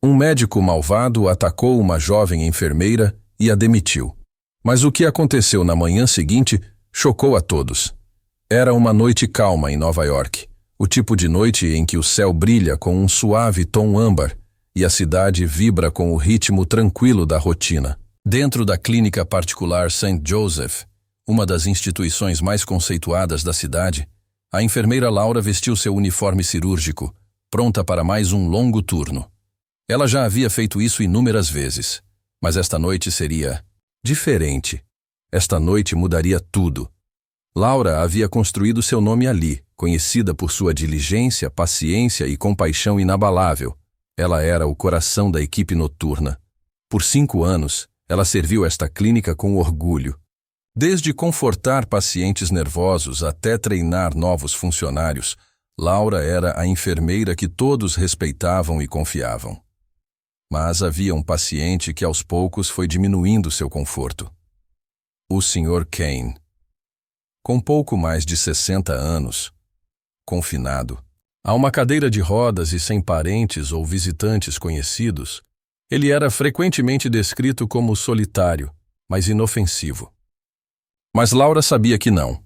Um médico malvado atacou uma jovem enfermeira e a demitiu. Mas o que aconteceu na manhã seguinte chocou a todos. Era uma noite calma em Nova York, o tipo de noite em que o céu brilha com um suave tom âmbar e a cidade vibra com o ritmo tranquilo da rotina. Dentro da clínica particular St. Joseph, uma das instituições mais conceituadas da cidade, a enfermeira Laura vestiu seu uniforme cirúrgico, pronta para mais um longo turno. Ela já havia feito isso inúmeras vezes, mas esta noite seria diferente. Esta noite mudaria tudo. Laura havia construído seu nome ali, conhecida por sua diligência, paciência e compaixão inabalável. Ela era o coração da equipe noturna. Por 5 anos, ela serviu esta clínica com orgulho. Desde confortar pacientes nervosos até treinar novos funcionários, Laura era a enfermeira que todos respeitavam e confiavam. Mas havia um paciente que aos poucos foi diminuindo seu conforto. O Sr. Kane. Com pouco mais de 60 anos, confinado, a uma cadeira de rodas e sem parentes ou visitantes conhecidos, ele era frequentemente descrito como solitário, mas inofensivo. Mas Laura sabia que não.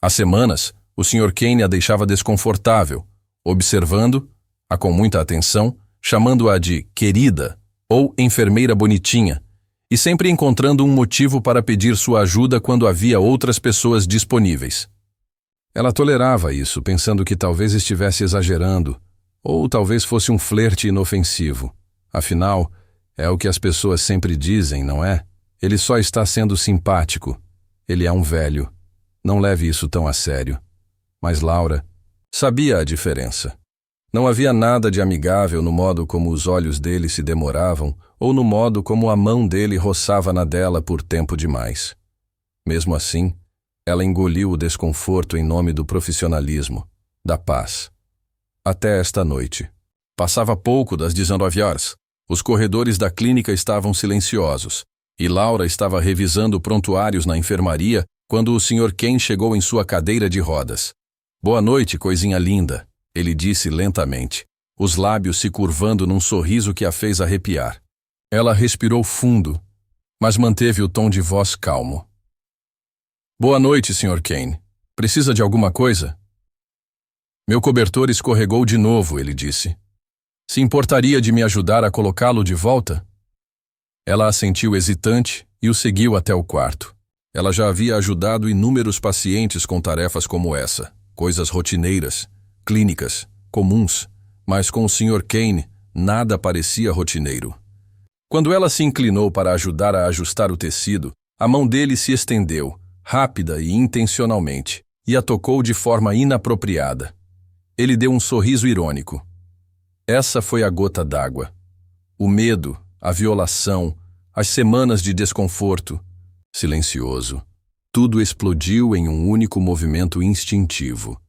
Há semanas, o Sr. Kane a deixava desconfortável, observando-a com muita atenção, chamando-a de querida ou enfermeira bonitinha, e sempre encontrando um motivo para pedir sua ajuda quando havia outras pessoas disponíveis. Ela tolerava isso, pensando que talvez estivesse exagerando, ou talvez fosse um flerte inofensivo. Afinal, é o que as pessoas sempre dizem, não é? Ele só está sendo simpático. Ele é um velho. Não leve isso tão a sério. Mas Laura sabia a diferença. Não havia nada de amigável no modo como os olhos dele se demoravam ou no modo como a mão dele roçava na dela por tempo demais. Mesmo assim, ela engoliu o desconforto em nome do profissionalismo, da paz. Até esta noite. Passava pouco das 19 horas. Os corredores da clínica estavam silenciosos, e Laura estava revisando prontuários na enfermaria quando o Sr. Kane chegou em sua cadeira de rodas. "Boa noite, coisinha linda", ele disse lentamente, os lábios se curvando num sorriso que a fez arrepiar. Ela respirou fundo, mas manteve o tom de voz calmo. "Boa noite, Sr. Kane. Precisa de alguma coisa?" "Meu cobertor escorregou de novo", ele disse. "Se importaria de me ajudar a colocá-lo de volta?" Ela assentiu hesitante e o seguiu até o quarto. Ela já havia ajudado inúmeros pacientes com tarefas como essa, coisas rotineiras, clínicas, comuns, mas com o Sr. Kane nada parecia rotineiro. Quando ela se inclinou para ajudar a ajustar o tecido, a mão dele se estendeu, rápida e intencionalmente, e a tocou de forma inapropriada. Ele deu um sorriso irônico. Essa foi a gota d'água. O medo, a violação, as semanas de desconforto. Silencioso. Tudo explodiu em um único movimento instintivo.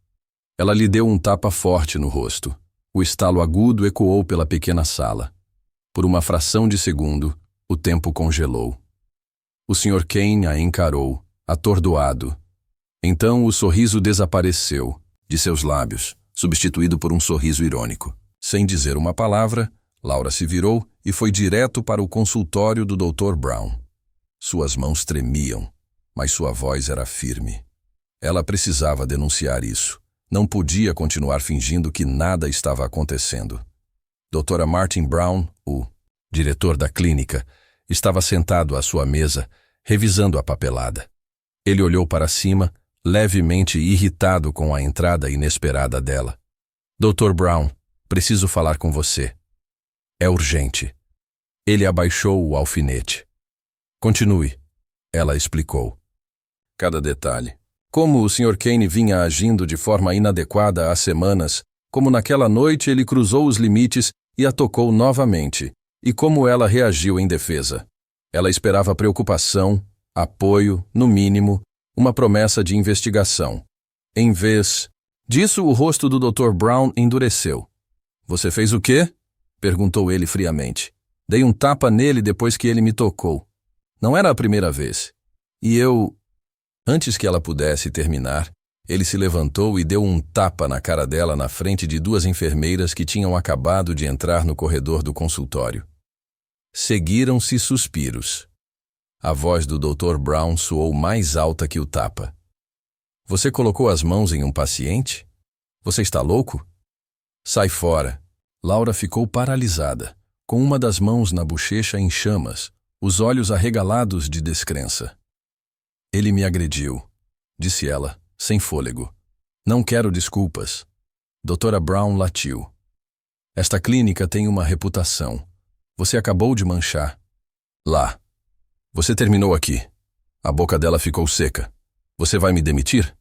Ela lhe deu um tapa forte no rosto. O estalo agudo ecoou pela pequena sala. Por uma fração de segundo, o tempo congelou. O Sr. Kane a encarou, atordoado. Então o sorriso desapareceu de seus lábios, substituído por um sorriso irônico. Sem dizer uma palavra, Laura se virou e foi direto para o consultório do Dr. Brown. Suas mãos tremiam, mas sua voz era firme. Ela precisava denunciar isso. Não podia continuar fingindo que nada estava acontecendo. Dra. Martin Brown, o diretor da clínica, estava sentado à sua mesa, revisando a papelada. Ele olhou para cima, levemente irritado com a entrada inesperada dela. "Dr. Brown, preciso falar com você. É urgente." Ele abaixou o alfinete. "Continue", ela explicou. Cada detalhe. Como o Sr. Kane vinha agindo de forma inadequada há semanas, como naquela noite ele cruzou os limites e a tocou novamente, e como ela reagiu em defesa. Ela esperava preocupação, apoio, no mínimo, uma promessa de investigação. Em vez disso, o rosto do Dr. Brown endureceu. "Você fez o quê?" perguntou ele friamente. "Dei um tapa nele depois que ele me tocou. Não era a primeira vez. E eu..." Antes que ela pudesse terminar, Ele se levantou e deu um tapa na cara dela na frente de duas enfermeiras que tinham acabado de entrar no corredor do consultório. Seguiram-se suspiros. A voz do Dr. Brown soou mais alta que o tapa. Você colocou as mãos em um paciente? Você está louco? Sai fora. Laura ficou paralisada, com uma das mãos na bochecha em chamas, os olhos arregalados de descrença. Ele me agrediu, disse ela, sem fôlego. Não quero desculpas. Doutora Brown latiu. Esta clínica tem uma reputação. Você acabou de manchar. Lá. Você terminou aqui. A boca dela ficou seca. Você vai me demitir?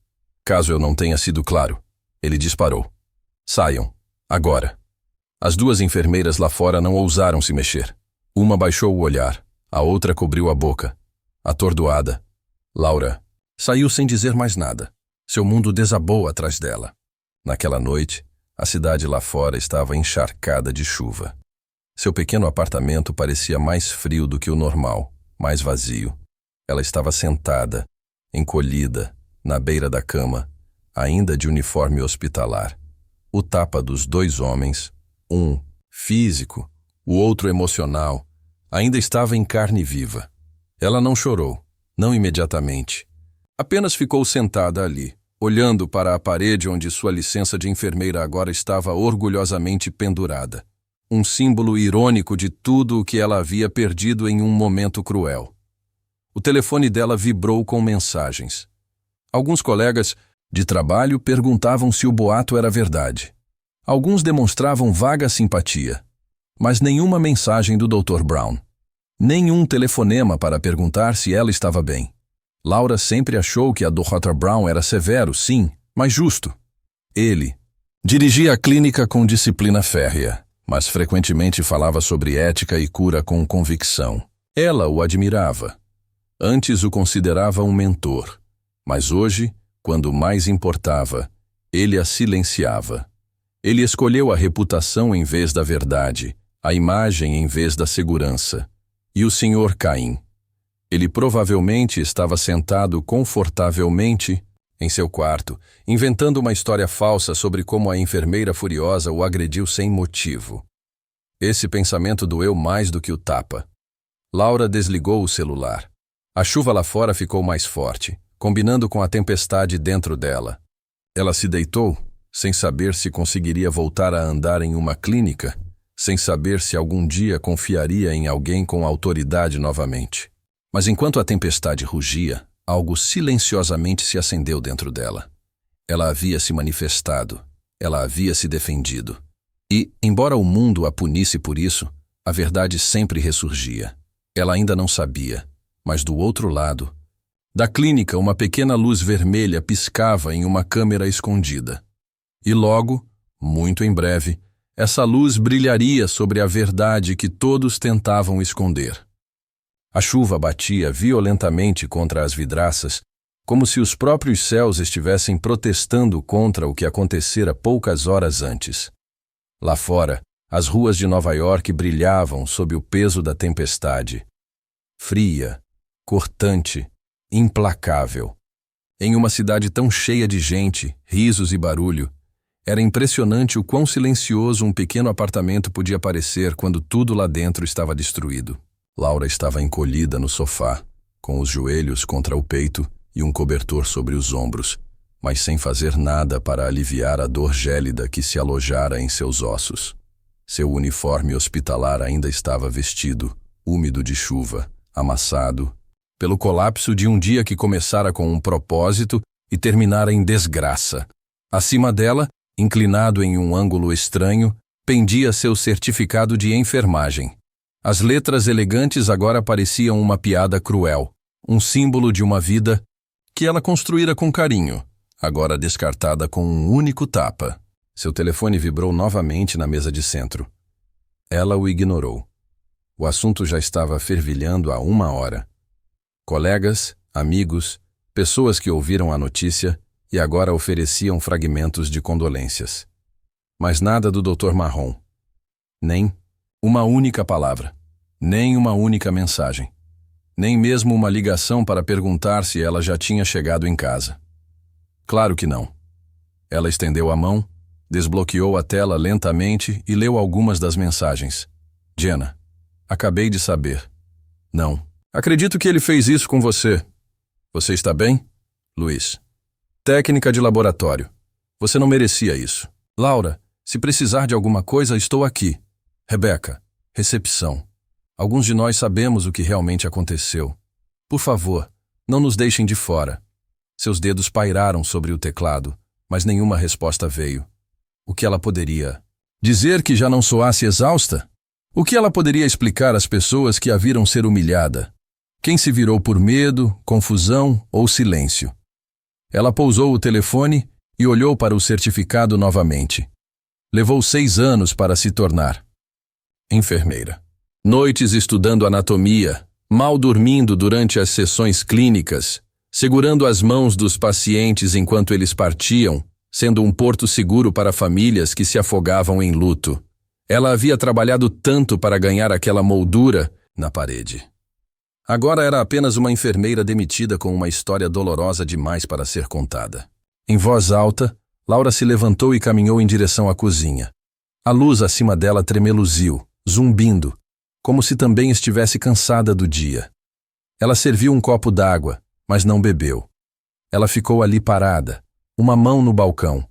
Caso eu não tenha sido claro. Ele disparou. Saiam. Agora. As duas enfermeiras lá fora não ousaram se mexer. Uma baixou o olhar. A outra cobriu a boca. Atordoada. Laura saiu sem dizer mais nada. Seu mundo desabou atrás dela. Naquela noite, a cidade lá fora estava encharcada de chuva. Seu pequeno apartamento parecia mais frio do que o normal, mais vazio. Ela estava sentada, encolhida, na beira da cama, ainda de uniforme hospitalar. O tapa dos dois homens, um físico, o outro emocional, ainda estava em carne viva. Ela não chorou, não imediatamente. Apenas ficou sentada ali, olhando para a parede onde sua licença de enfermeira agora estava orgulhosamente pendurada. Um símbolo irônico de tudo o que ela havia perdido em um momento cruel. O telefone dela vibrou com mensagens. Alguns colegas de trabalho perguntavam se o boato era verdade. Alguns demonstravam vaga simpatia. Mas nenhuma mensagem do Dr. Brown. Nenhum telefonema para perguntar se ela estava bem. Laura sempre achou que a Dr. Brown era severo, sim, mas justo. Ele dirigia a clínica com disciplina férrea, mas frequentemente falava sobre ética e cura com convicção. Ela o admirava. Antes o considerava um mentor, mas hoje, quando mais importava, ele a silenciava. Ele escolheu a reputação em vez da verdade, a imagem em vez da segurança. E o Sr. Caim? Ele provavelmente estava sentado confortavelmente em seu quarto, inventando uma história falsa sobre como a enfermeira furiosa o agrediu sem motivo. Esse pensamento doeu mais do que o tapa. Laura desligou o celular. A chuva lá fora ficou mais forte, combinando com a tempestade dentro dela. Ela se deitou, sem saber se conseguiria voltar a andar em uma clínica, sem saber se algum dia confiaria em alguém com autoridade novamente. Mas enquanto a tempestade rugia, algo silenciosamente se acendeu dentro dela. Ela havia se manifestado, ela havia se defendido. E, embora o mundo a punisse por isso, a verdade sempre ressurgia. Ela ainda não sabia, mas do outro lado, da clínica, uma pequena luz vermelha piscava em uma câmera escondida. E logo, muito em breve, essa luz brilharia sobre a verdade que todos tentavam esconder. A chuva batia violentamente contra as vidraças, como se os próprios céus estivessem protestando contra o que acontecera poucas horas antes. Lá fora, as ruas de Nova York brilhavam sob o peso da tempestade. Fria, cortante, implacável. Em uma cidade tão cheia de gente, risos e barulho, era impressionante o quão silencioso um pequeno apartamento podia parecer quando tudo lá dentro estava destruído. Laura estava encolhida no sofá, com os joelhos contra o peito e um cobertor sobre os ombros, mas sem fazer nada para aliviar a dor gélida que se alojara em seus ossos. Seu uniforme hospitalar ainda estava vestido, úmido de chuva, amassado, pelo colapso de um dia que começara com um propósito e terminara em desgraça. Acima dela, inclinado em um ângulo estranho, pendia seu certificado de enfermagem. As letras elegantes agora pareciam uma piada cruel, um símbolo de uma vida que ela construíra com carinho, agora descartada com um único tapa. Seu telefone vibrou novamente na mesa de centro. Ela o ignorou. O assunto já estava fervilhando há 1 hora. Colegas, amigos, pessoas que ouviram a notícia e agora ofereciam fragmentos de condolências. Mas nada do Dr. Marrom. Nem uma única palavra. Nem uma única mensagem. Nem mesmo uma ligação para perguntar se ela já tinha chegado em casa. Claro que não. Ela estendeu a mão, desbloqueou a tela lentamente e leu algumas das mensagens. Jenna, acabei de saber. Não. Acredito que ele fez isso com você. Você está bem? Luiz. Técnica de laboratório. Você não merecia isso. Laura, se precisar de alguma coisa, estou aqui. Rebeca. Recepção. Alguns de nós sabemos o que realmente aconteceu. Por favor, não nos deixem de fora. Seus dedos pairaram sobre o teclado, mas nenhuma resposta veio. O que ela poderia? Dizer que já não soasse exausta? O que ela poderia explicar às pessoas que a viram ser humilhada? Quem se virou por medo, confusão ou silêncio? Ela pousou o telefone e olhou para o certificado novamente. Levou 6 anos para se tornar enfermeira. Noites estudando anatomia, mal dormindo durante as sessões clínicas, segurando as mãos dos pacientes enquanto eles partiam, sendo um porto seguro para famílias que se afogavam em luto. Ela havia trabalhado tanto para ganhar aquela moldura na parede. Agora era apenas uma enfermeira demitida com uma história dolorosa demais para ser contada. Em voz alta, Laura se levantou e caminhou em direção à cozinha. A luz acima dela tremeluziu, zumbindo, como se também estivesse cansada do dia. Ela serviu um copo d'água, mas não bebeu. Ela ficou ali parada, uma mão no balcão,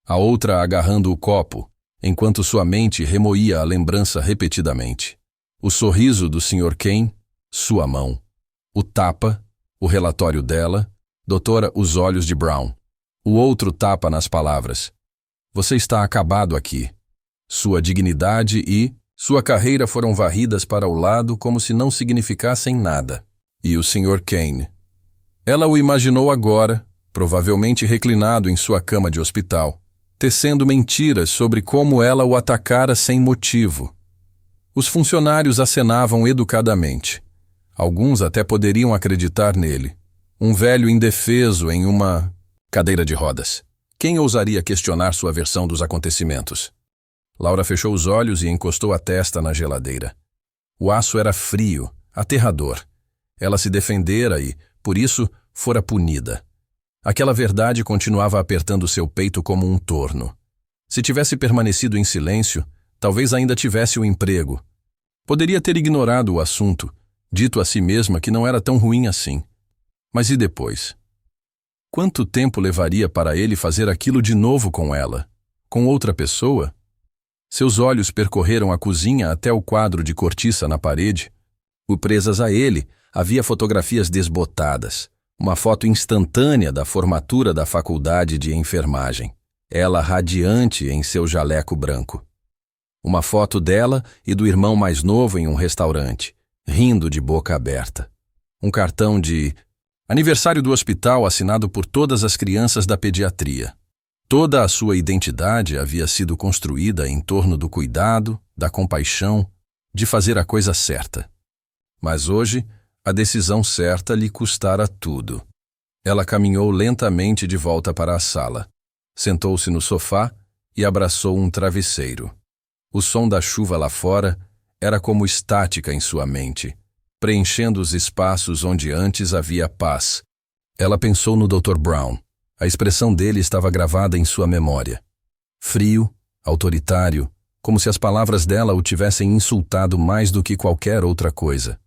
a outra agarrando o copo, enquanto sua mente remoía a lembrança repetidamente. O sorriso do Sr. Kane, sua mão. O tapa, o relatório dela, doutora, os olhos de Brown. O outro tapa nas palavras. Você está acabado aqui. Sua dignidade e sua carreira foram varridas para o lado como se não significassem nada. E o Sr. Kane. Ela o imaginou agora, provavelmente reclinado em sua cama de hospital, tecendo mentiras sobre como ela o atacara sem motivo. Os funcionários acenavam educadamente. Alguns até poderiam acreditar nele. Um velho indefeso em uma cadeira de rodas. Quem ousaria questionar sua versão dos acontecimentos? Laura fechou os olhos e encostou a testa na geladeira. O aço era frio, aterrador. Ela se defendera e, por isso, fora punida. Aquela verdade continuava apertando seu peito como um torno. Se tivesse permanecido em silêncio, talvez ainda tivesse o emprego. Poderia ter ignorado o assunto, dito a si mesma que não era tão ruim assim. Mas e depois? Quanto tempo levaria para ele fazer aquilo de novo com ela? Com outra pessoa? Seus olhos percorreram a cozinha até o quadro de cortiça na parede. Presas a ele, havia fotografias desbotadas. Uma foto instantânea da formatura da faculdade de enfermagem. Ela radiante em seu jaleco branco. Uma foto dela e do irmão mais novo em um restaurante, rindo de boca aberta. Um cartão de aniversário do hospital assinado por todas as crianças da pediatria. Toda a sua identidade havia sido construída em torno do cuidado, da compaixão, de fazer a coisa certa. Mas hoje, a decisão certa lhe custara tudo. Ela caminhou lentamente de volta para a sala. Sentou-se no sofá e abraçou um travesseiro. O som da chuva lá fora era como estática em sua mente, preenchendo os espaços onde antes havia paz. Ela pensou no Dr. Brown. A expressão dele estava gravada em sua memória. Frio, autoritário, como se as palavras dela o tivessem insultado mais do que qualquer outra coisa.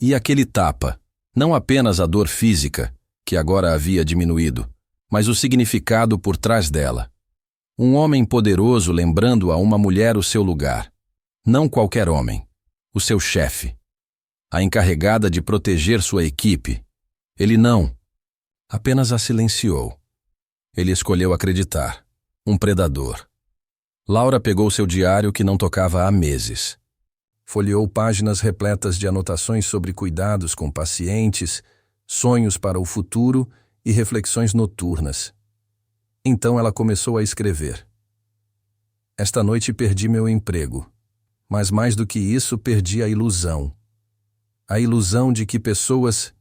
E aquele tapa, não apenas a dor física, que agora havia diminuído, mas o significado por trás dela. Um homem poderoso lembrando a uma mulher o seu lugar. Não qualquer homem, o seu chefe. A encarregada de proteger sua equipe. Ele não. Apenas a silenciou. Ele escolheu acreditar. Um predador. Laura pegou seu diário que não tocava há meses. Folheou páginas repletas de anotações sobre cuidados com pacientes, sonhos para o futuro e reflexões noturnas. Então ela começou a escrever. Esta noite perdi meu emprego, mas mais do que isso perdi a ilusão. A ilusão de que pessoas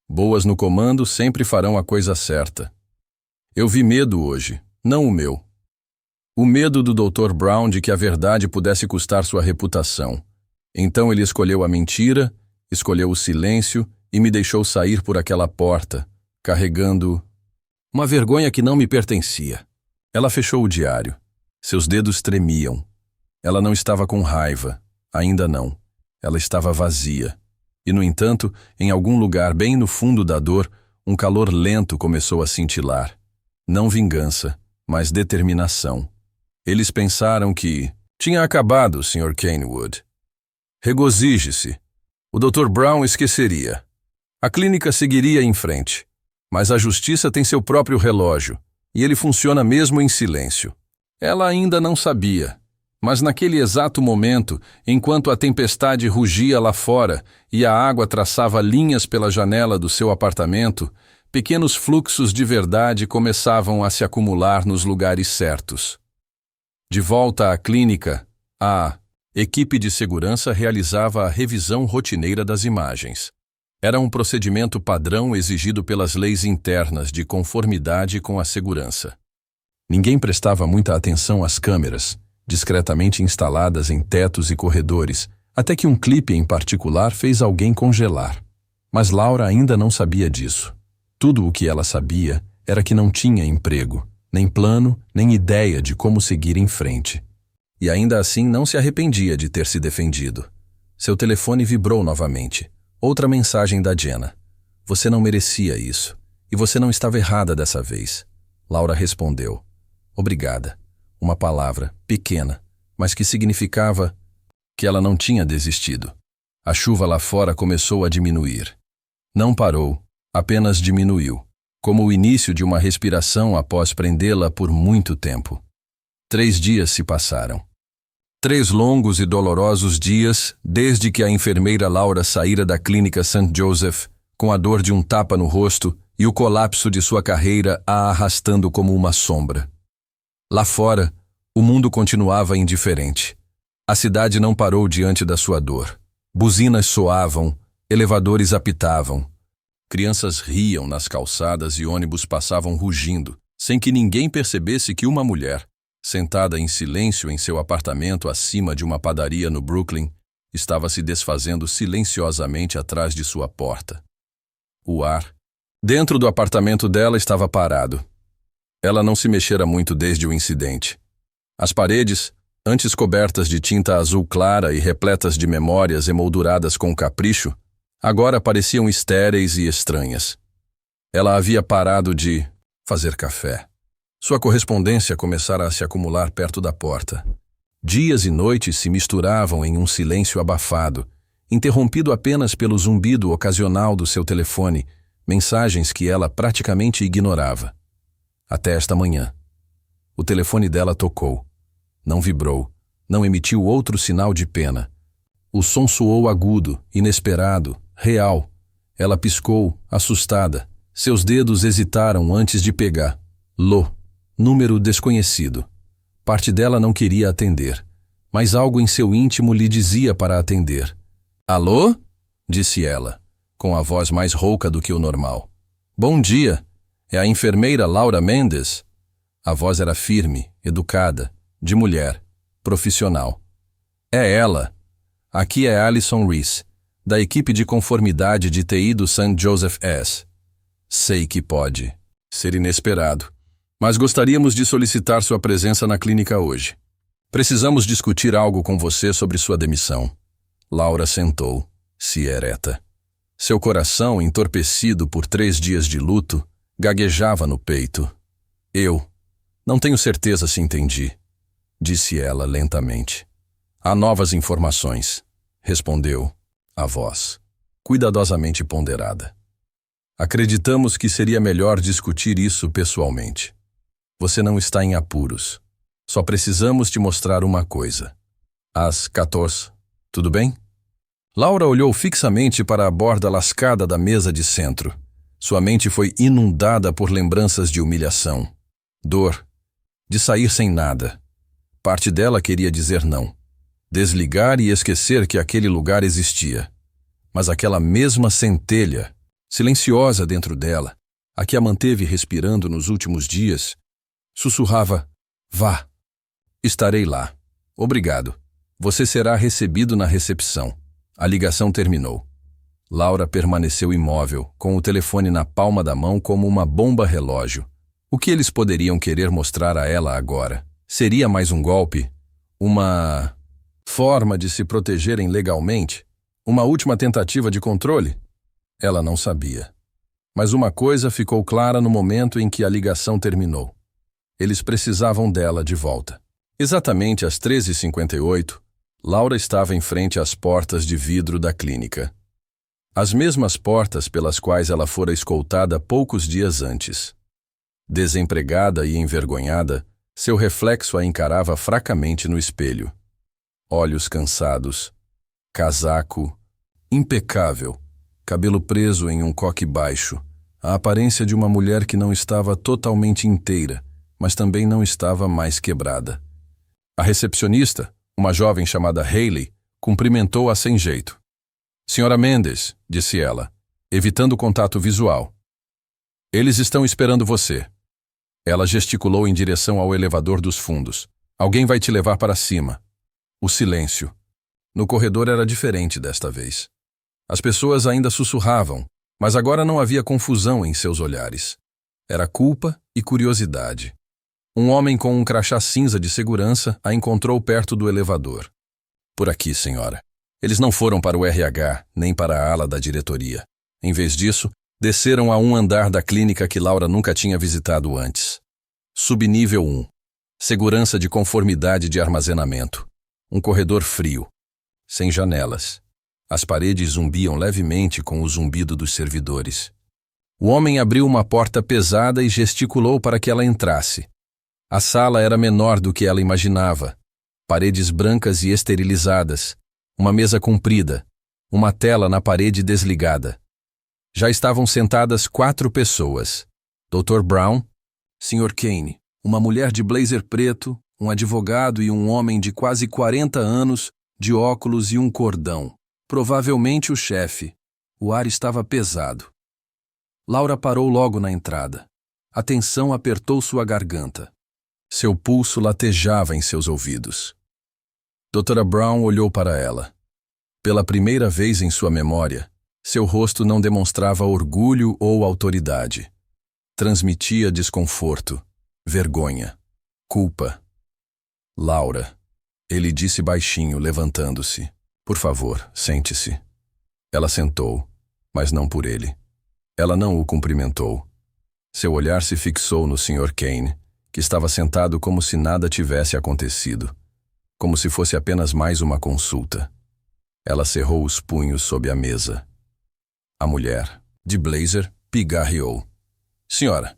boas no comando sempre farão a coisa certa. Eu vi medo hoje, não o meu. O medo do Dr. Brown de que a verdade pudesse custar sua reputação. Então ele escolheu a mentira, escolheu o silêncio e me deixou sair por aquela porta, carregando Uma vergonha que não me pertencia. Ela fechou o diário. Seus dedos tremiam. Ela não estava com raiva. Ainda não. Ela estava vazia. E, no entanto, em algum lugar bem no fundo da dor, um calor lento começou a cintilar. Não vingança, mas determinação. Eles pensaram que tinha acabado, Sr. Kenwood. Regozije-se. O Dr. Brown esqueceria. A clínica seguiria em frente. Mas a justiça tem seu próprio relógio, e ele funciona mesmo em silêncio. Ela ainda não sabia. Mas naquele exato momento, enquanto a tempestade rugia lá fora e a água traçava linhas pela janela do seu apartamento, pequenos fluxos de verdade começavam a se acumular nos lugares certos. De volta à clínica, a equipe de segurança realizava a revisão rotineira das imagens. Era um procedimento padrão exigido pelas leis internas de conformidade com a segurança. Ninguém prestava muita atenção às câmeras, discretamente instaladas em tetos e corredores, até que um clipe em particular fez alguém congelar. Mas Laura ainda não sabia disso. Tudo o que ela sabia era que não tinha emprego, nem plano, nem ideia de como seguir em frente. E ainda assim não se arrependia de ter se defendido. Seu telefone vibrou novamente. Outra mensagem da Jenna. Você não merecia isso. E você não estava errada dessa vez. Laura respondeu. Obrigada. Uma palavra, pequena, mas que significava que ela não tinha desistido. A chuva lá fora começou a diminuir. Não parou, apenas diminuiu, como o início de uma respiração após prendê-la por muito tempo. 3 dias se passaram. 3 longos e dolorosos dias desde que a enfermeira Laura saíra da clínica St. Joseph com a dor de um tapa no rosto e o colapso de sua carreira a arrastando como uma sombra. Lá fora, o mundo continuava indiferente. A cidade não parou diante da sua dor. Buzinas soavam, elevadores apitavam. Crianças riam nas calçadas e ônibus passavam rugindo, sem que ninguém percebesse que uma mulher, sentada em silêncio em seu apartamento acima de uma padaria no Brooklyn, estava se desfazendo silenciosamente atrás de sua porta. O ar, dentro do apartamento dela, estava parado. Ela não se mexera muito desde o incidente. As paredes, antes cobertas de tinta azul clara e repletas de memórias emolduradas com capricho, agora pareciam estéreis e estranhas. Ela havia parado de fazer café. Sua correspondência começara a se acumular perto da porta. Dias e noites se misturavam em um silêncio abafado, interrompido apenas pelo zumbido ocasional do seu telefone, mensagens que ela praticamente ignorava. Até esta manhã. O telefone dela tocou. Não vibrou, não emitiu outro sinal de pena. O som soou agudo, inesperado, real. Ela piscou, assustada. Seus dedos hesitaram antes de pegar. Lô. Número desconhecido. Parte dela não queria atender, mas algo em seu íntimo lhe dizia para atender. Alô? Disse ela, com a voz mais rouca do que o normal. Bom dia. É a enfermeira Laura Mendes? A voz era firme, educada, de mulher, profissional. É ela. Aqui é Alison Reese, da equipe de conformidade de TI do St. Joseph S. Sei que pode ser inesperado, mas gostaríamos de solicitar sua presença na clínica hoje. Precisamos discutir algo com você sobre sua demissão. Laura sentou, se ereta. Seu coração, entorpecido por 3 dias de luto, gaguejava no peito. Eu não tenho certeza se entendi, disse ela lentamente. Há novas informações, respondeu a voz, cuidadosamente ponderada. Acreditamos que seria melhor discutir isso pessoalmente. Você não está em apuros. Só precisamos te mostrar uma coisa. Às 14, tudo bem? Laura olhou fixamente para a borda lascada da mesa de centro. Sua mente foi inundada por lembranças de humilhação, dor, de sair sem nada. Parte dela queria dizer não, desligar e esquecer que aquele lugar existia. Mas aquela mesma centelha, silenciosa dentro dela, a que a manteve respirando nos últimos dias, sussurrava, vá, estarei lá. Obrigado. Você será recebido na recepção. A ligação terminou. Laura permaneceu imóvel, com o telefone na palma da mão como uma bomba relógio, O que eles poderiam querer mostrar a ela agora? Seria mais um golpe? Uma forma de se protegerem legalmente? Uma última tentativa de controle? Ela não sabia. Mas uma coisa ficou clara no momento em que a ligação terminou. Eles precisavam dela de volta. Exatamente às 13h58, Laura estava em frente às portas de vidro da clínica. As mesmas portas pelas quais ela fora escoltada poucos dias antes. Desempregada e envergonhada, seu reflexo a encarava fracamente no espelho. Olhos cansados, casaco impecável, cabelo preso em um coque baixo, a aparência de uma mulher que não estava totalmente inteira, mas também não estava mais quebrada. A recepcionista, uma jovem chamada Hayley, cumprimentou-a sem jeito. "Senhora Mendes", disse ela, evitando contato visual. "Eles estão esperando você." Ela gesticulou em direção ao elevador dos fundos. "Alguém vai te levar para cima." O silêncio. No corredor era diferente desta vez. As pessoas ainda sussurravam, mas agora não havia confusão em seus olhares. Era culpa e curiosidade. Um homem com um crachá cinza de segurança a encontrou perto do elevador. "Por aqui, senhora." Eles não foram para o RH, nem para a ala da diretoria. Em vez disso, desceram a um andar da clínica que Laura nunca tinha visitado antes. Subnível 1. Segurança de conformidade de armazenamento. Um corredor frio. Sem janelas. As paredes zumbiam levemente com o zumbido dos servidores. O homem abriu uma porta pesada e gesticulou para que ela entrasse. A sala era menor do que ela imaginava. Paredes brancas e esterilizadas. Uma mesa comprida. Uma tela na parede desligada. Já estavam sentadas 4 pessoas. Dr. Brown, Sr. Kane, uma mulher de blazer preto, um advogado e um homem de quase 40 anos, de óculos e um cordão. Provavelmente o chefe. O ar estava pesado. Laura parou logo na entrada. A tensão apertou sua garganta. Seu pulso latejava em seus ouvidos. Dra. Brown olhou para ela. Pela primeira vez em sua memória, seu rosto não demonstrava orgulho ou autoridade. Transmitia desconforto, vergonha, culpa. "Laura", ele disse baixinho, levantando-se. "Por favor, sente-se." Ela sentou, mas não por ele. Ela não o cumprimentou. Seu olhar se fixou no Sr. Kane, que estava sentado como se nada tivesse acontecido, como se fosse apenas mais uma consulta. Ela cerrou os punhos sob a mesa. A mulher, de blazer, pigarreou. "Senhora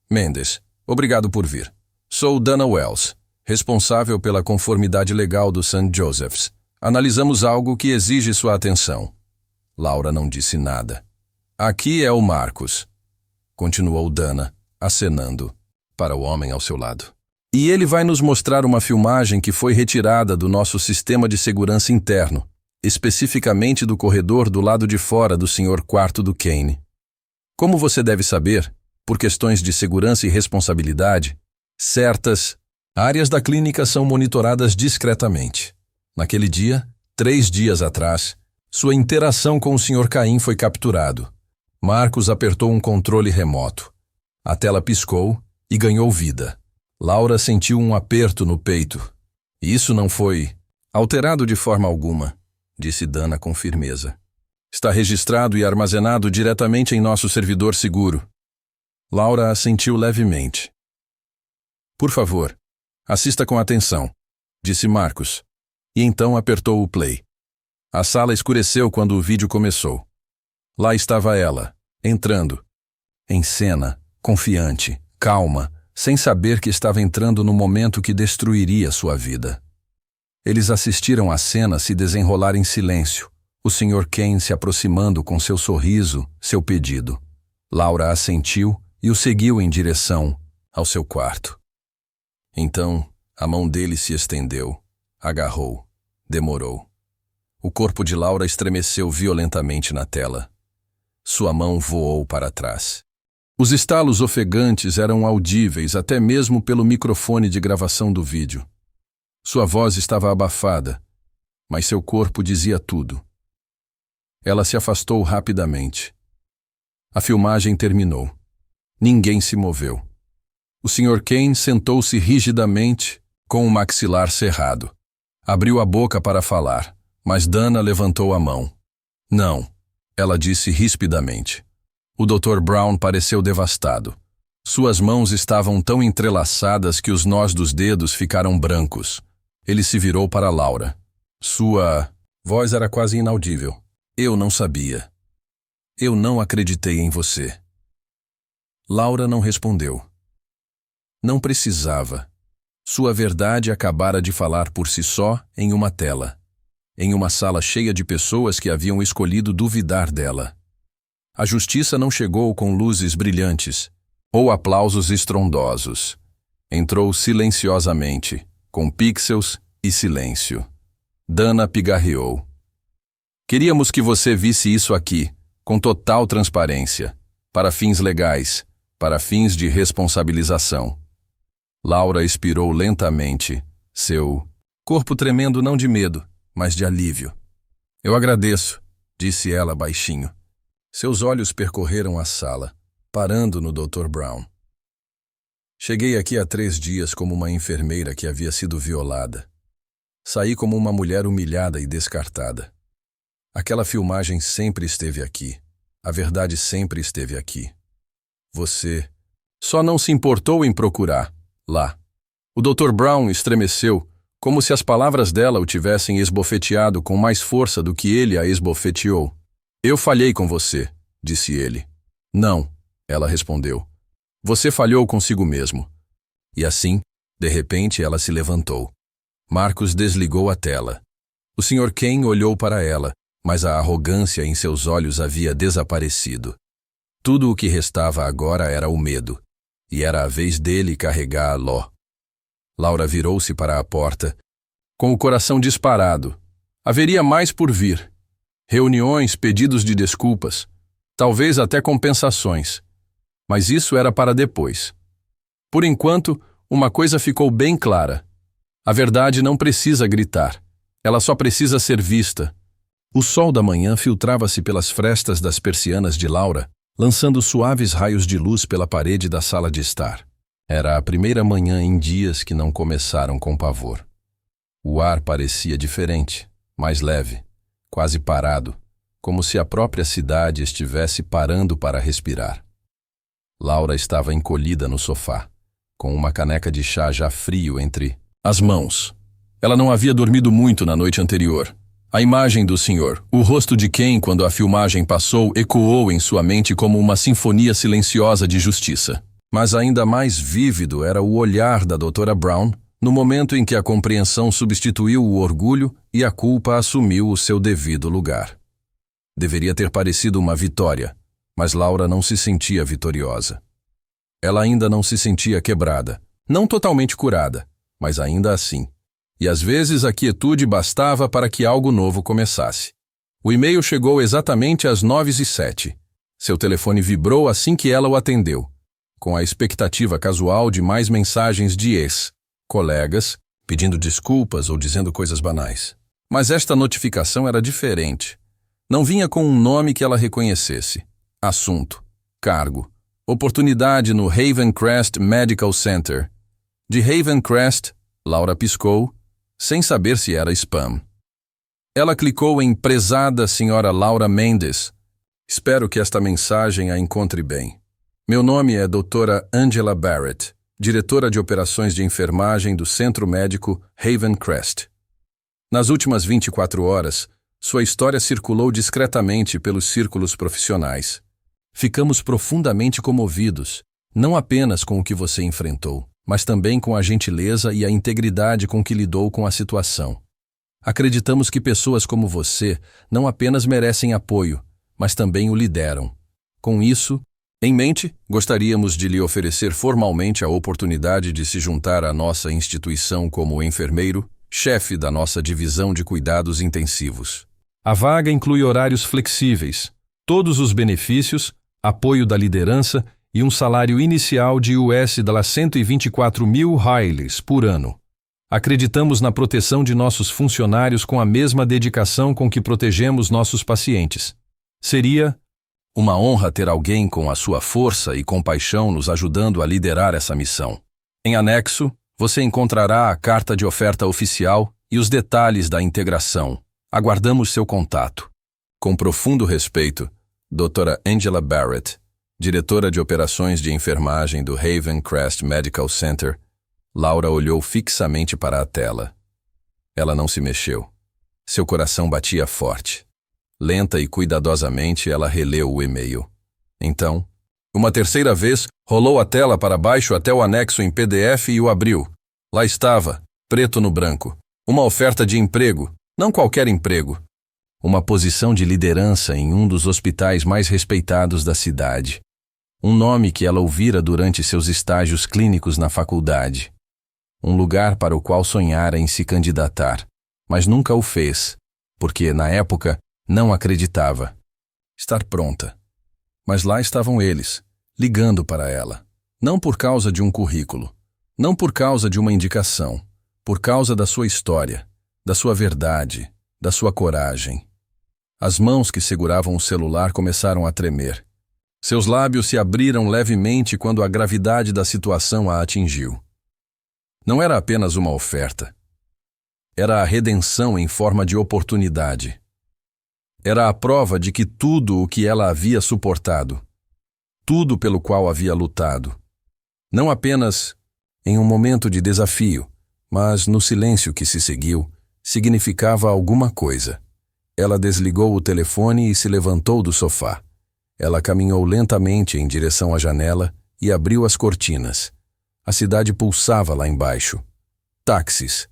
Mendes, obrigado por vir. Sou Dana Wells, responsável pela conformidade legal do St. Joseph's. Analisamos algo que exige sua atenção." Laura não disse nada. "Aqui é o Marcos", continuou Dana, acenando para o homem ao seu lado. "E ele vai nos mostrar uma filmagem que foi retirada do nosso sistema de segurança interno, especificamente do corredor do lado de fora do Sr. Quarto do Kane. Como você deve saber, por questões de segurança e responsabilidade, certas áreas da clínica são monitoradas discretamente. Naquele dia, 3 dias atrás, sua interação com o Sr. Caim foi capturado. Marcos apertou um controle remoto. A tela piscou e ganhou vida. Laura sentiu um aperto no peito. "Isso não foi alterado de forma alguma", disse Dana com firmeza. "Está registrado e armazenado diretamente em nosso servidor seguro." Laura assentiu levemente. "Por favor, assista com atenção", disse Marcos, e então apertou o play. A sala escureceu quando o vídeo começou. Lá estava ela, entrando. Em cena, confiante, calma, sem saber que estava entrando no momento que destruiria sua vida. Eles assistiram a cena se desenrolar em silêncio, o Sr. Kane se aproximando com seu sorriso, seu pedido. Laura assentiu e o seguiu em direção ao seu quarto. Então, a mão dele se estendeu, agarrou, demorou. O corpo de Laura estremeceu violentamente na tela. Sua mão voou para trás. Os estalos ofegantes eram audíveis até mesmo pelo microfone de gravação do vídeo. Sua voz estava abafada, mas seu corpo dizia tudo. Ela se afastou rapidamente. A filmagem terminou. Ninguém se moveu. O Sr. Kane sentou-se rigidamente, com o maxilar cerrado. Abriu a boca para falar, mas Dana levantou a mão. Não, ela disse rispidamente. O Dr. Brown pareceu devastado. Suas mãos estavam tão entrelaçadas que os nós dos dedos ficaram brancos. Ele se virou para Laura. Sua voz era quase inaudível. Eu não sabia. Eu não acreditei em você. Laura não respondeu. Não precisava. Sua verdade acabara de falar por si só em uma tela. Em uma sala cheia de pessoas que haviam escolhido duvidar dela. A justiça não chegou com luzes brilhantes ou aplausos estrondosos. Entrou silenciosamente, com pixels e silêncio. Dana pigarreou. Queríamos que você visse isso aqui, com total transparência, para fins legais, para fins de responsabilização. Laura expirou lentamente, seu corpo tremendo não de medo, mas de alívio. Eu agradeço, disse ela baixinho. Seus olhos percorreram a sala, parando no Dr. Brown. Cheguei aqui há 3 dias como uma enfermeira que havia sido violada. Saí como uma mulher humilhada e descartada. Aquela filmagem sempre esteve aqui. A verdade sempre esteve aqui. Você só não se importou em procurar, lá. O Dr. Brown estremeceu, como se as palavras dela o tivessem esbofeteado com mais força do que ele a esbofeteou. Eu falhei com você, disse ele. Não, ela respondeu. Você falhou consigo mesmo. E assim, de repente, ela se levantou. Marcos desligou a tela. O Sr. Kane olhou para ela, mas a arrogância em seus olhos havia desaparecido. Tudo o que restava agora era o medo, e era a vez dele carregar a Ló. Laura virou-se para a porta, com o coração disparado. Haveria mais por vir. Reuniões, pedidos de desculpas, talvez até compensações. Mas isso era para depois. Por enquanto, uma coisa ficou bem clara. A verdade não precisa gritar. Ela só precisa ser vista. O sol da manhã filtrava-se pelas frestas das persianas de Laura, lançando suaves raios de luz pela parede da sala de estar. Era a primeira manhã em dias que não começaram com pavor. O ar parecia diferente, mais leve, quase parado, como se a própria cidade estivesse parando para respirar. Laura estava encolhida no sofá, com uma caneca de chá já frio entre as mãos. Ela não havia dormido muito na noite anterior. A imagem do senhor, o rosto de quem, quando a filmagem passou, ecoou em sua mente como uma sinfonia silenciosa de justiça. Mas ainda mais vívido era o olhar da Dra. Brown no momento em que a compreensão substituiu o orgulho e a culpa assumiu o seu devido lugar. Deveria ter parecido uma vitória, mas Laura não se sentia vitoriosa. Ela ainda não se sentia quebrada, não totalmente curada, mas ainda assim. E às vezes a quietude bastava para que algo novo começasse. O e-mail chegou exatamente às 9h07. Seu telefone vibrou assim que ela o atendeu, com a expectativa casual de mais mensagens de ex-colegas, pedindo desculpas ou dizendo coisas banais. Mas esta notificação era diferente. Não vinha com um nome que ela reconhecesse. Assunto, cargo, oportunidade no Havencrest Medical Center. De Havencrest, Laura piscou, sem saber se era spam. Ela clicou em Prezada Sra. Laura Mendes. Espero que esta mensagem a encontre bem. Meu nome é Dra. Angela Barrett, diretora de operações de enfermagem do Centro Médico Havencrest. Nas últimas 24 horas, sua história circulou discretamente pelos círculos profissionais. Ficamos profundamente comovidos, não apenas com o que você enfrentou, mas também com a gentileza e a integridade com que lidou com a situação. Acreditamos que pessoas como você não apenas merecem apoio, mas também o lideram. Com isso em mente, gostaríamos de lhe oferecer formalmente a oportunidade de se juntar à nossa instituição como enfermeiro, chefe da nossa divisão de cuidados intensivos. A vaga inclui horários flexíveis, todos os benefícios, apoio da liderança e um salário inicial de $124.000 por ano. Acreditamos na proteção de nossos funcionários com a mesma dedicação com que protegemos nossos pacientes. Seria Uma honra ter alguém com a sua força e compaixão nos ajudando a liderar essa missão. Em anexo, você encontrará a carta de oferta oficial e os detalhes da integração. Aguardamos seu contato. Com profundo respeito, Dra. Angela Barrett, diretora de operações de enfermagem do Haven Crest Medical Center. Laura olhou fixamente para a tela. Ela não se mexeu. Seu coração batia forte. Lenta e cuidadosamente, ela releu o e-mail. Então, uma terceira vez, rolou a tela para baixo até o anexo em PDF e o abriu. Lá estava, preto no branco. Uma oferta de emprego, não qualquer emprego. Uma posição de liderança em um dos hospitais mais respeitados da cidade. Um nome que ela ouvira durante seus estágios clínicos na faculdade. Um lugar para o qual sonhara em se candidatar, mas nunca o fez, porque, na época, não acreditava. Estar pronta. Mas lá estavam eles, ligando para ela. Não por causa de um currículo, não por causa de uma indicação, por causa da sua história, da sua verdade, da sua coragem. As mãos que seguravam o celular começaram a tremer. Seus lábios se abriram levemente quando a gravidade da situação a atingiu. Não era apenas uma oferta. Era a redenção em forma de oportunidade. Era a prova de que tudo o que ela havia suportado, tudo pelo qual havia lutado, não apenas em um momento de desafio, mas no silêncio que se seguiu, significava alguma coisa. Ela desligou o telefone e se levantou do sofá. Ela caminhou lentamente em direção à janela e abriu as cortinas. A cidade pulsava lá embaixo. Táxis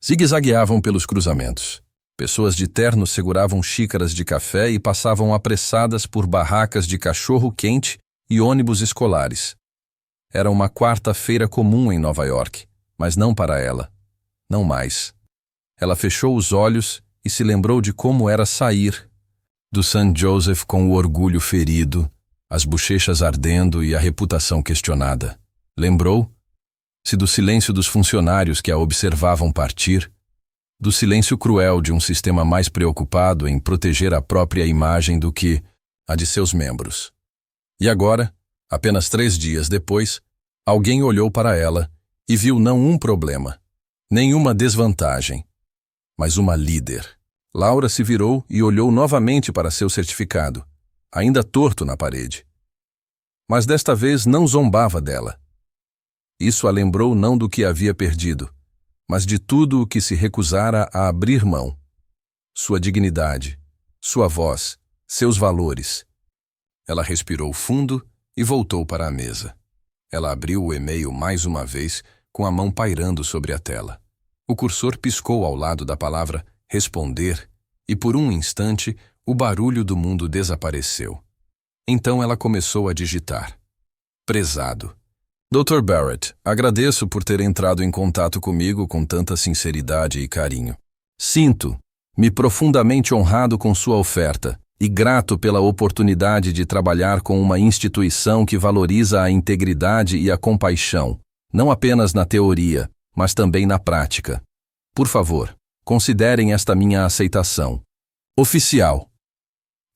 zigue-zagueavam pelos cruzamentos. Pessoas de terno seguravam xícaras de café e passavam apressadas por barracas de cachorro-quente e ônibus escolares. Era uma quarta-feira comum em Nova York, mas não para ela. Não mais. Ela fechou os olhos e se lembrou de como era sair do St. Joseph com o orgulho ferido, as bochechas ardendo e a reputação questionada. Lembrou-se do silêncio dos funcionários que a observavam partir, do silêncio cruel de um sistema mais preocupado em proteger a própria imagem do que a de seus membros. E agora, apenas 3 dias depois, alguém olhou para ela e viu não um problema, nenhuma desvantagem, mas uma líder. Laura se virou e olhou novamente para seu certificado, ainda torto na parede. Mas desta vez não zombava dela. Isso a lembrou não do que havia perdido, mas de tudo o que se recusara a abrir mão. Sua dignidade, sua voz, seus valores. Ela respirou fundo e voltou para a mesa. Ela abriu o e-mail mais uma vez, com a mão pairando sobre a tela. O cursor piscou ao lado da palavra responder e, por um instante, o barulho do mundo desapareceu. Então ela começou a digitar. Prezado. Dr. Barrett, agradeço por ter entrado em contato comigo com tanta sinceridade e carinho. Sinto-me profundamente honrado com sua oferta e grato pela oportunidade de trabalhar com uma instituição que valoriza a integridade e a compaixão, não apenas na teoria, mas também na prática. Por favor, considerem esta minha aceitação. Oficial.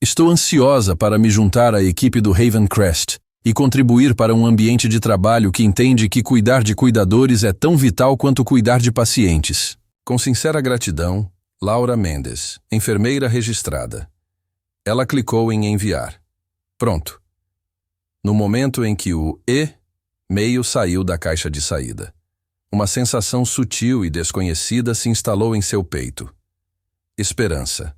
Estou ansiosa para me juntar à equipe do Haven Crest e contribuir para um ambiente de trabalho que entende que cuidar de cuidadores é tão vital quanto cuidar de pacientes. Com sincera gratidão, Laura Mendes, enfermeira registrada. Ela clicou em enviar. Pronto. No momento em que o e-mail saiu da caixa de saída, uma sensação sutil e desconhecida se instalou em seu peito. Esperança.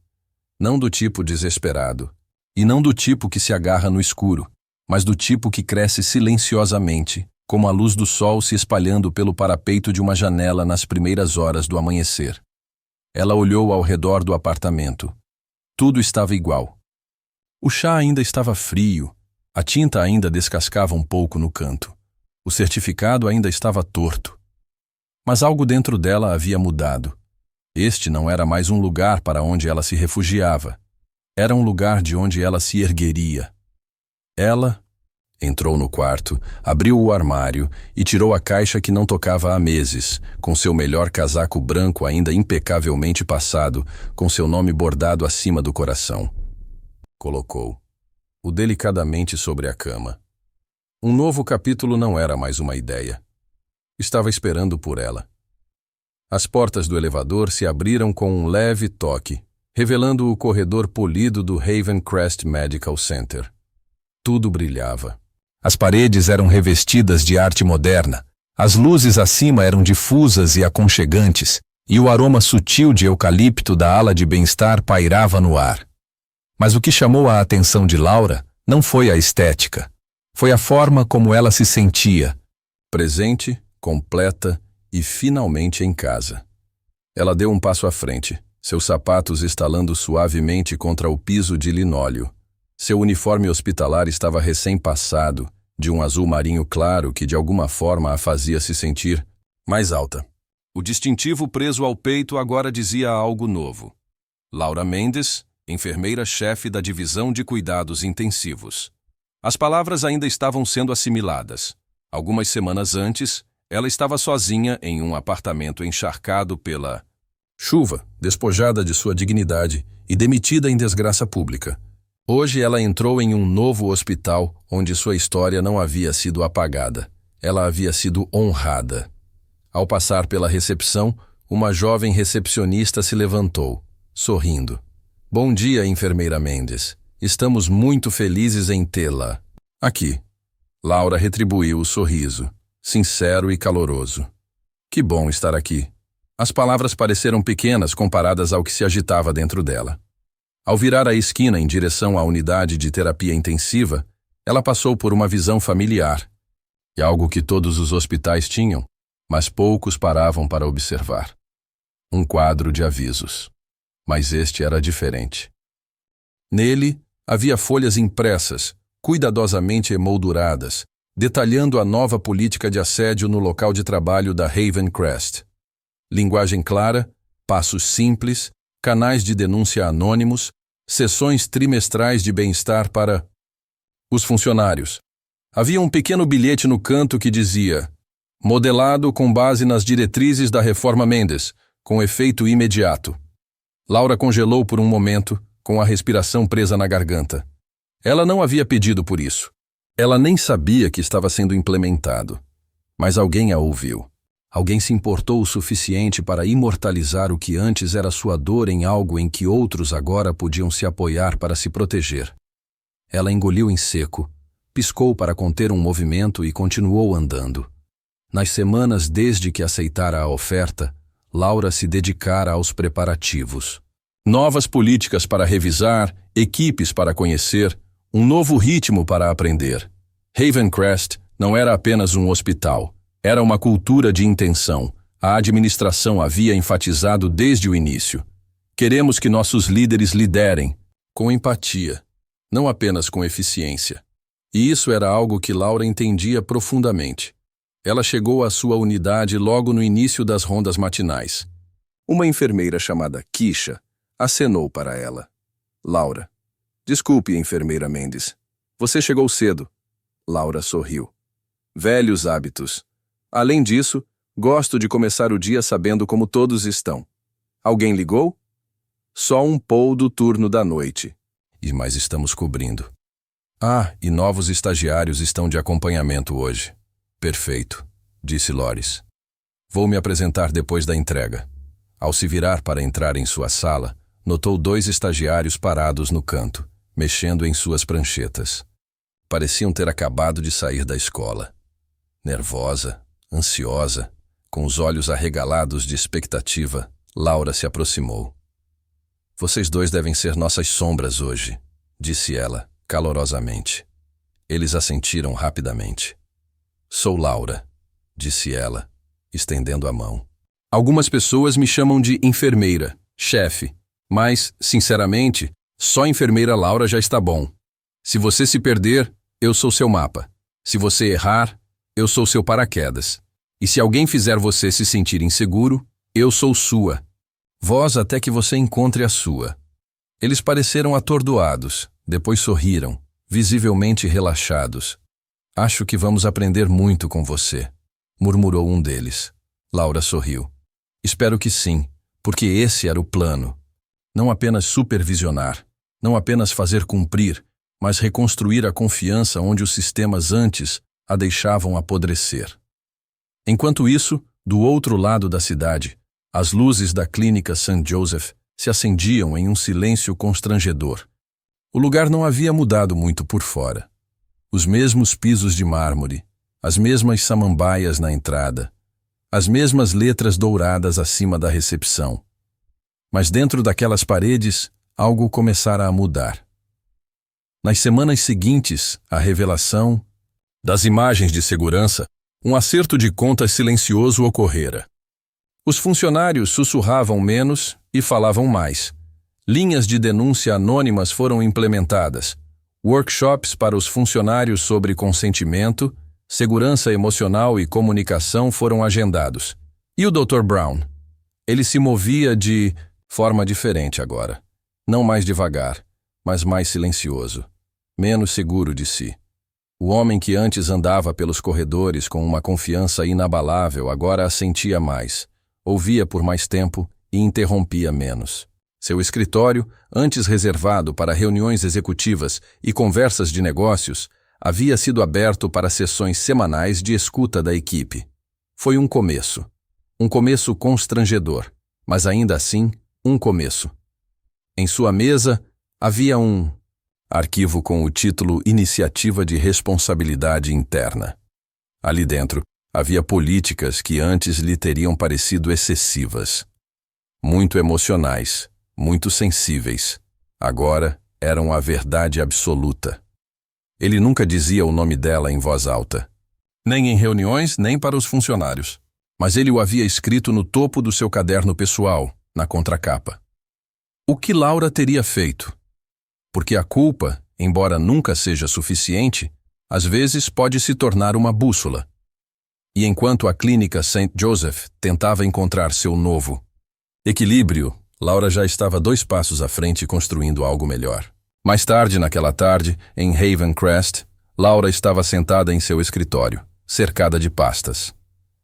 Não do tipo desesperado, e não do tipo que se agarra no escuro, mas do tipo que cresce silenciosamente, como a luz do sol se espalhando pelo parapeito de uma janela nas primeiras horas do amanhecer. Ela olhou ao redor do apartamento. Tudo estava igual. O chá ainda estava frio, a tinta ainda descascava um pouco no canto, o certificado ainda estava torto. Mas algo dentro dela havia mudado. Este não era mais um lugar para onde ela se refugiava. Era um lugar de onde ela se ergueria. Ela entrou no quarto, abriu o armário e tirou a caixa que não tocava há meses, com seu melhor casaco branco ainda impecavelmente passado, com seu nome bordado acima do coração. Colocou. o delicadamente sobre a cama. Um novo capítulo não era mais uma ideia. Estava esperando por ela. As portas do elevador se abriram com um leve toque, revelando o corredor polido do Havencrest Medical Center. Tudo brilhava. As paredes eram revestidas de arte moderna, as luzes acima eram difusas e aconchegantes, e o aroma sutil de eucalipto da ala de bem-estar pairava no ar. Mas o que chamou a atenção de Laura não foi a estética. Foi a forma como ela se sentia, presente, completa e finalmente em casa. Ela deu um passo à frente, seus sapatos estalando suavemente contra o piso de linóleo. Seu uniforme hospitalar estava recém-passado, de um azul marinho claro que de alguma forma a fazia se sentir mais alta. O distintivo preso ao peito agora dizia algo novo. Laura Mendes, enfermeira-chefe da Divisão de Cuidados Intensivos. As palavras ainda estavam sendo assimiladas. Algumas semanas antes, ela estava sozinha em um apartamento encharcado pela chuva, despojada de sua dignidade e demitida em desgraça pública. Hoje ela entrou em um novo hospital onde sua história não havia sido apagada. Ela havia sido honrada. Ao passar pela recepção, uma jovem recepcionista se levantou, sorrindo. Bom dia, enfermeira Mendes. Estamos muito felizes em tê-la aqui. Laura retribuiu o sorriso, sincero e caloroso. Que bom estar aqui. As palavras pareceram pequenas comparadas ao que se agitava dentro dela. Ao virar a esquina em direção à unidade de terapia intensiva, ela passou por uma visão familiar, e algo que todos os hospitais tinham, mas poucos paravam para observar. Um quadro de avisos. Mas este era diferente. Nele, havia folhas impressas, cuidadosamente emolduradas, detalhando a nova política de assédio no local de trabalho da Havencrest. Linguagem clara, passos simples, canais de denúncia anônimos, sessões trimestrais de bem-estar para os funcionários. Havia um pequeno bilhete no canto que dizia: modelado com base nas diretrizes da Reforma Mendes, com efeito imediato. Laura congelou por um momento, com a respiração presa na garganta. Ela não havia pedido por isso. Ela nem sabia que estava sendo implementado. Mas alguém a ouviu. Alguém se importou o suficiente para imortalizar o que antes era sua dor em algo em que outros agora podiam se apoiar para se proteger. Ela engoliu em seco, piscou para conter um movimento e continuou andando. Nas semanas desde que aceitara a oferta, Laura se dedicara aos preparativos. Novas políticas para revisar, equipes para conhecer, um novo ritmo para aprender. Havencrest não era apenas um hospital, era uma cultura de intenção. A administração havia enfatizado desde o início. Queremos que nossos líderes liderem com empatia, não apenas com eficiência. E isso era algo que Laura entendia profundamente. Ela chegou à sua unidade logo no início das rondas matinais. Uma enfermeira chamada Kisha acenou para ela. Laura. Desculpe, enfermeira Mendes. Você chegou cedo. Laura sorriu. Velhos hábitos. Além disso, gosto de começar o dia sabendo como todos estão. Alguém ligou? Só um Paul do turno da noite. Mas estamos cobrindo. Ah, e novos estagiários estão de acompanhamento hoje. Perfeito, disse Loris. Vou me apresentar depois da entrega. Ao se virar para entrar em sua sala, notou 2 estagiários parados no canto, mexendo em suas pranchetas. Pareciam ter acabado de sair da escola. Nervosa, ansiosa, com os olhos arregalados de expectativa, Laura se aproximou. Vocês 2 devem ser nossas sombras hoje, disse ela, calorosamente. Eles assentiram rapidamente. Sou Laura, disse ela, estendendo a mão. Algumas pessoas me chamam de enfermeira, chefe, mas, sinceramente, só enfermeira Laura já está bom. Se você se perder, eu sou seu mapa. Se você errar, eu sou seu paraquedas. E se alguém fizer você se sentir inseguro, eu sou sua. Voz até que você encontre a sua. Eles pareceram atordoados, depois sorriram, visivelmente relaxados. Acho que vamos aprender muito com você, murmurou um deles. Laura sorriu. Espero que sim, porque esse era o plano. Não apenas supervisionar, não apenas fazer cumprir, mas reconstruir a confiança onde os sistemas antes a deixavam apodrecer. Enquanto isso, do outro lado da cidade, as luzes da clínica St. Joseph se acendiam em um silêncio constrangedor. O lugar não havia mudado muito por fora. Os mesmos pisos de mármore, as mesmas samambaias na entrada, as mesmas letras douradas acima da recepção. Mas dentro daquelas paredes, algo começara a mudar. Nas semanas seguintes, a revelação das imagens de segurança, um acerto de contas silencioso ocorrera. Os funcionários sussurravam menos e falavam mais. Linhas de denúncia anônimas foram implementadas. Workshops para os funcionários sobre consentimento, segurança emocional e comunicação foram agendados. E o Dr. Brown? Ele se movia de forma diferente agora. Não mais devagar, mas mais silencioso. Menos seguro de si. O homem que antes andava pelos corredores com uma confiança inabalável agora a sentia mais. Ouvia por mais tempo e interrompia menos. Seu escritório, antes reservado para reuniões executivas e conversas de negócios, havia sido aberto para sessões semanais de escuta da equipe. Foi um começo. Um começo constrangedor, mas ainda assim, um começo. Em sua mesa, havia um arquivo com o título Iniciativa de Responsabilidade Interna. Ali dentro, havia políticas que antes lhe teriam parecido excessivas. Muito emocionais, muito sensíveis. Agora eram a verdade absoluta. Ele nunca dizia o nome dela em voz alta. Nem em reuniões, nem para os funcionários. Mas ele o havia escrito no topo do seu caderno pessoal, na contracapa. O que Laura teria feito? Porque a culpa, embora nunca seja suficiente, às vezes pode se tornar uma bússola. E enquanto a clínica St. Joseph tentava encontrar seu novo equilíbrio, Laura já estava 2 passos à frente construindo algo melhor. Mais tarde, naquela tarde, em Haven Crest, Laura estava sentada em seu escritório, cercada de pastas.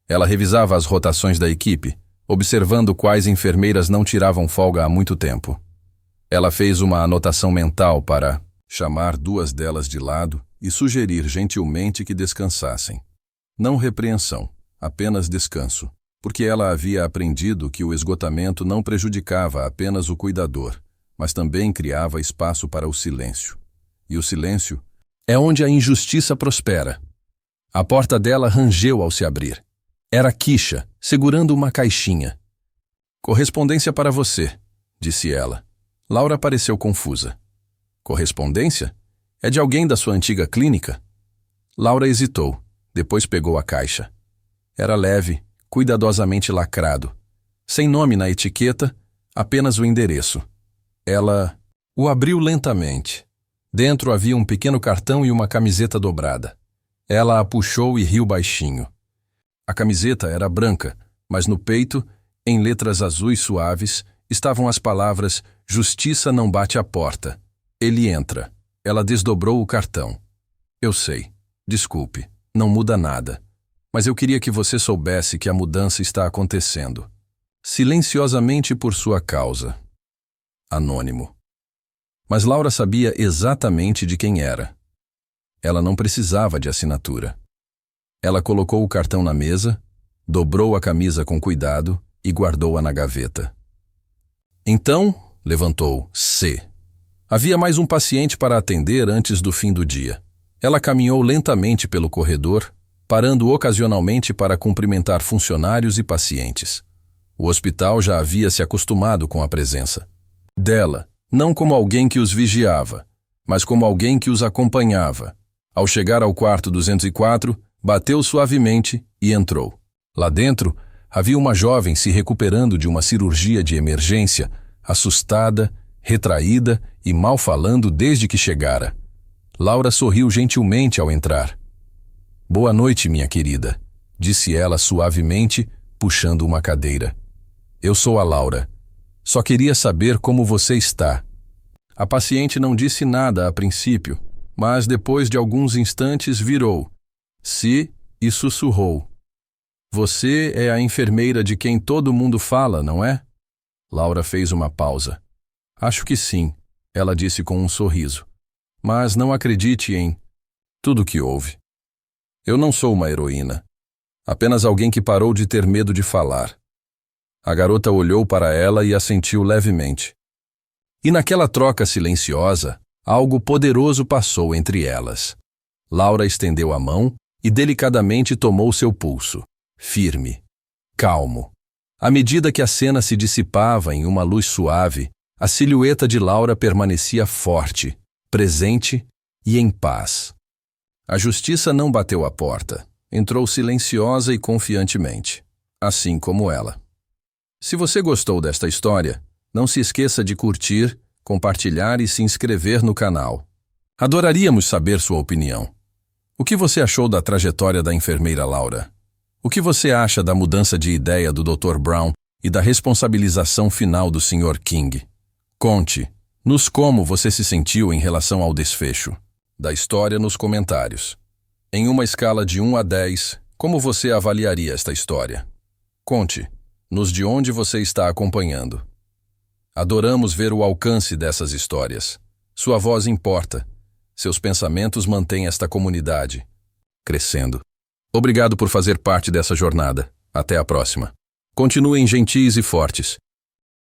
Ela revisava as rotações da equipe, observando quais enfermeiras não tiravam folga há muito tempo. Ela fez uma anotação mental para chamar 2 delas de lado e sugerir gentilmente que descansassem. Não repreensão, apenas descanso, porque ela havia aprendido que o esgotamento não prejudicava apenas o cuidador, mas também criava espaço para o silêncio. E o silêncio é onde a injustiça prospera. A porta dela rangeu ao se abrir. Era Kisha, segurando uma caixinha. "Correspondência para você", disse ela. Laura pareceu confusa. "Correspondência? É de alguém da sua antiga clínica?" Laura hesitou, depois pegou a caixa. Era leve, cuidadosamente lacrado. Sem nome na etiqueta, apenas o endereço. Ela o abriu lentamente. Dentro havia um pequeno cartão e uma camiseta dobrada. Ela a puxou e riu baixinho. A camiseta era branca, mas no peito, em letras azuis suaves, estavam as palavras "Justiça não bate à porta. Ele entra." Ela desdobrou o cartão. "Eu sei. Desculpe. Não muda nada. Mas eu queria que você soubesse que a mudança está acontecendo. Silenciosamente por sua causa. Anônimo." Mas Laura sabia exatamente de quem era. Ela não precisava de assinatura. Ela colocou o cartão na mesa, dobrou a camisa com cuidado e guardou-a na gaveta. Então, levantou C. Havia mais um paciente para atender antes do fim do dia. Ela caminhou lentamente pelo corredor, parando ocasionalmente para cumprimentar funcionários e pacientes. O hospital já havia se acostumado com a presença dela, não como alguém que os vigiava, mas como alguém que os acompanhava. Ao chegar ao quarto 204, bateu suavemente e entrou. Lá dentro, havia uma jovem se recuperando de uma cirurgia de emergência, assustada, retraída e mal falando desde que chegara. Laura sorriu gentilmente ao entrar. "Boa noite, minha querida", disse ela suavemente, puxando uma cadeira. "Eu sou a Laura. Só queria saber como você está." A paciente não disse nada a princípio, mas depois de alguns instantes virou-se e sussurrou: "Você é a enfermeira de quem todo mundo fala, não é?" Laura fez uma pausa. "Acho que sim", ela disse com um sorriso. Mas não acredite em tudo que houve. Eu não sou uma heroína. Apenas alguém que parou de ter medo de falar. A garota olhou para ela e assentiu levemente. E naquela troca silenciosa, algo poderoso passou entre elas. Laura estendeu a mão e delicadamente tomou seu pulso, firme, calmo. À medida que a cena se dissipava em uma luz suave, a silhueta de Laura permanecia forte, presente e em paz. A justiça não bateu à porta. Entrou silenciosa e confiantemente, assim como ela. Se você gostou desta história, não se esqueça de curtir, compartilhar e se inscrever no canal. Adoraríamos saber sua opinião. O que você achou da trajetória da enfermeira Laura? O que você acha da mudança de ideia do Dr. Brown e da responsabilização final do Sr. King? Conte-nos como você se sentiu em relação ao desfecho da história nos comentários. Em uma escala de 1 a 10, como você avaliaria esta história? Conte-nos de onde você está acompanhando. Adoramos ver o alcance dessas histórias. Sua voz importa. Seus pensamentos mantêm esta comunidade crescendo. Obrigado por fazer parte dessa jornada. Até a próxima. Continuem gentis e fortes.